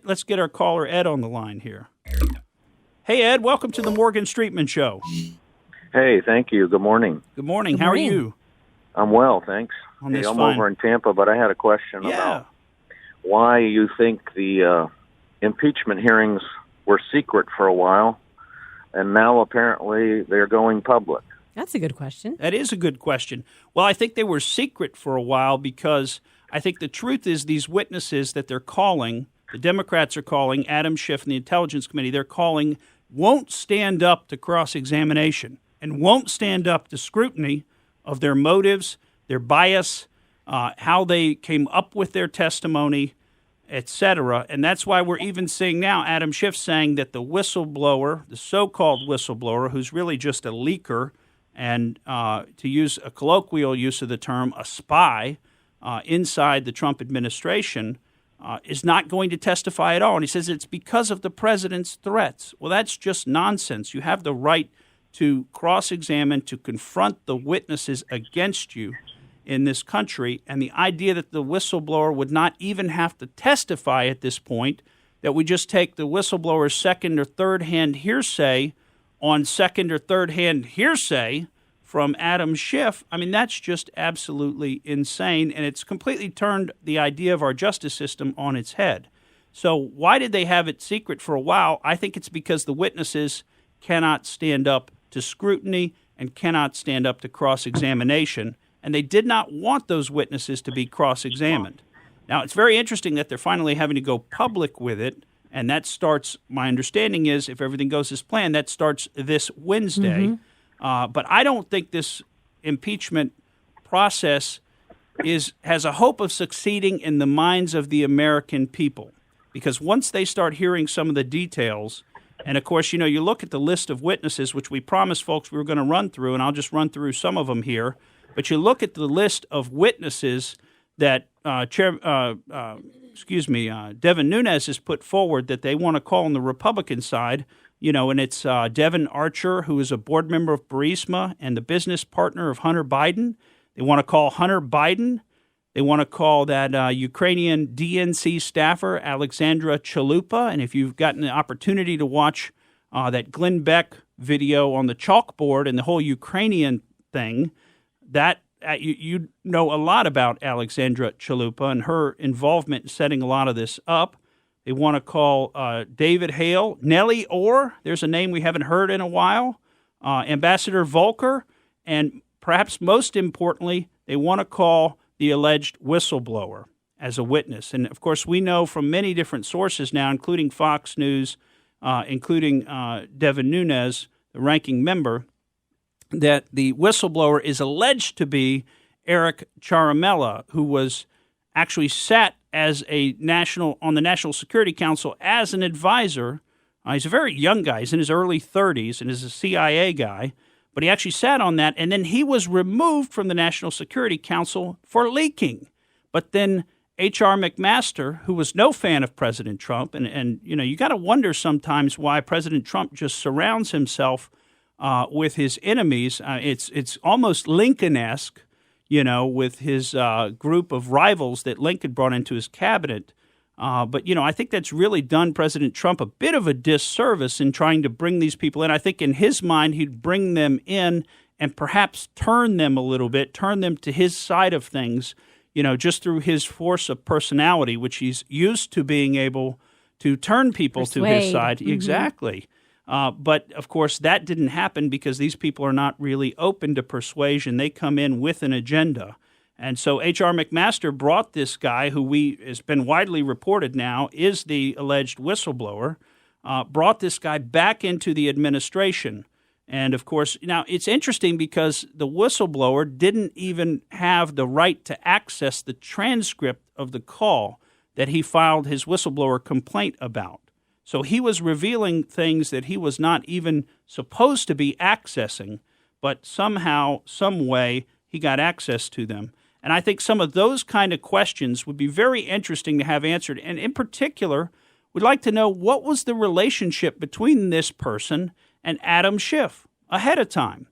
Let's get our caller Ed on the line here. Hey, Ed, welcome to the Morgan Streetman Show. Hey, thank you. Good morning. Good morning. Good How morning. are you? I'm well, thanks. On this I'm fine. over in Tampa, but I had a question about why you think the impeachment hearings were secret for a while, and now apparently they're going public. That's a good question. That is a good question. Well, I think they were secret for a while because I think the truth is these witnesses that they're calling, the Democrats are calling, Adam Schiff and the Intelligence Committee, they're calling, won't stand up to cross-examination and won't stand up to scrutiny of their motives, their bias, how they came up with their testimony, etc. And that's why we're even seeing now Adam Schiff saying that the whistleblower, the so-called whistleblower, who's really just a leaker, and to use a colloquial use of the term, a spy inside the Trump administration, is not going to testify at all. And he says it's because of the president's threats. Well, that's just nonsense. You have the right to cross-examine, to confront the witnesses against you in this country. And the idea that the whistleblower would not even have to testify at this point, that we just take the whistleblower's second or third-hand hearsay on second or third-hand hearsay from Adam Schiff, I mean, that's just absolutely insane, and it's completely turned the idea of our justice system on its head. So why did they have it secret for a while? I think it's because the witnesses cannot stand up to scrutiny and cannot stand up to cross-examination, and they did not want those witnesses to be cross-examined. Now, it's very interesting that they're finally having to go public with it, and that starts, my understanding is, if everything goes as planned, that starts this Wednesday. But I don't think this impeachment process has a hope of succeeding in the minds of the American people. Because once they start hearing some of the details, and of course, you know, you look at the list of witnesses, which we promised folks we were going to run through, and I'll just run through some of them here. But you look at the list of witnesses that Devin Nunes has put forward that they want to call on the Republican side, you know, and it's Devin Archer, who is a board member of Burisma and the business partner of Hunter Biden. They want to call Hunter Biden. They want to call that Ukrainian DNC staffer, Alexandra Chalupa. And if you've gotten the opportunity to watch that Glenn Beck video on the chalkboard and the whole Ukrainian thing, that you know a lot about Alexandra Chalupa and her involvement in setting a lot of this up. They want to call David Hale, Nellie Orr, there's a name we haven't heard in a while, Ambassador Volker, and perhaps most importantly, they want to call the alleged whistleblower as a witness. And, of course, we know from many different sources now, including Fox News, including Devin Nunes, the ranking member, that the whistleblower is alleged to be Eric Ciaramella, who was actually sat as on the National Security Council as an advisor. He's a very young guy. He's in his early 30s and is a CIA guy. But he actually sat on that, and then he was removed from the National Security Council for leaking. But then H.R. McMaster, who was no fan of President Trump, and you know, you got to wonder sometimes why President Trump just surrounds himself with his enemies. It's almost Lincoln-esque, you know, with his group of rivals that Lincoln brought into his cabinet. But, you know, I think that's really done President Trump a bit of a disservice in trying to bring these people in. I think in his mind, he'd bring them in and perhaps turn them a little bit, turn them to his side of things, you know, just through his force of personality, which he's used to being able to turn people to his side. Mm-hmm. Exactly. But, of course, that didn't happen because these people are not really open to persuasion. They come in with an agenda. And so H.R. McMaster brought this guy, who has been widely reported now is the alleged whistleblower, brought this guy back into the administration. And, of course, now it's interesting because the whistleblower didn't even have the right to access the transcript of the call that he filed his whistleblower complaint about. So he was revealing things that he was not even supposed to be accessing, but somehow, some way, he got access to them. And I think some of those kind of questions would be very interesting to have answered. And in particular, we'd like to know what was the relationship between this person and Adam Schiff ahead of time,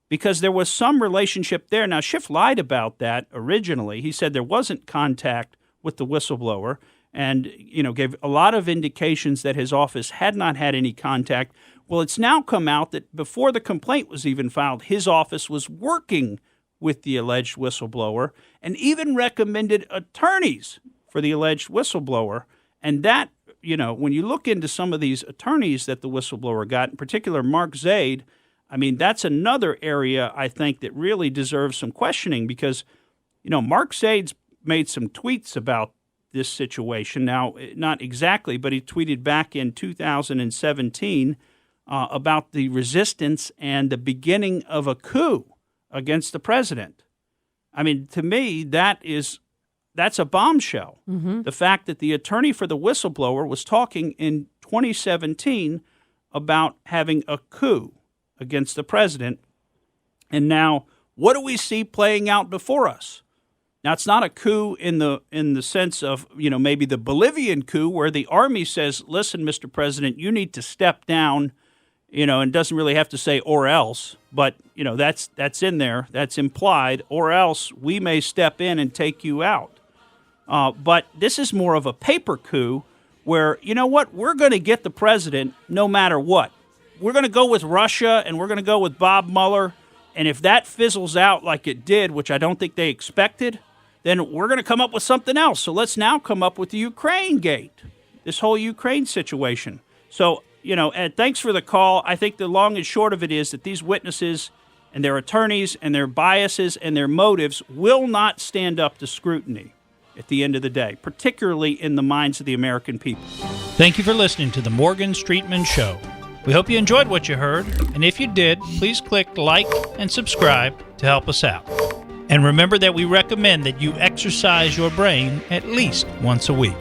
because there was some relationship there. Now, Schiff lied about that originally. He said there wasn't contact with the whistleblower. and, gave a lot of indications that his office had not had any contact. Well, it's now come out that before the complaint was even filed, his office was working with the alleged whistleblower and even recommended attorneys for the alleged whistleblower. And that, when you look into some of these attorneys that the whistleblower got, in particular Mark Zaid, I mean, that's another area I think that really deserves some questioning because, Mark Zaid's made some tweets about this situation. Now, not exactly, but he tweeted back in 2017 about the resistance and the beginning of a coup against the president. I mean, to me, that's a bombshell. Mm-hmm. The fact that the attorney for the whistleblower was talking in 2017 about having a coup against the president. And now, what do we see playing out before us? Now, it's not a coup in the sense of, maybe the Bolivian coup where the army says, listen, Mr. President, you need to step down, and doesn't really have to say or else, but, that's in there, that's implied, or else we may step in and take you out. But this is more of a paper coup where, we're going to get the president no matter what. We're going to go with Russia and we're going to go with Bob Mueller. And if that fizzles out like it did, which I don't think they expected, then we're going to come up with something else. So let's now come up with the Ukraine gate, this whole Ukraine situation. So, Ed, thanks for the call. I think the long and short of it is that these witnesses and their attorneys and their biases and their motives will not stand up to scrutiny at the end of the day, particularly in the minds of the American people. Thank you for listening to the Morgan Streetman Show. We hope you enjoyed what you heard, and if you did, please click like and subscribe to help us out. And remember that we recommend that you exercise your brain at least once a week.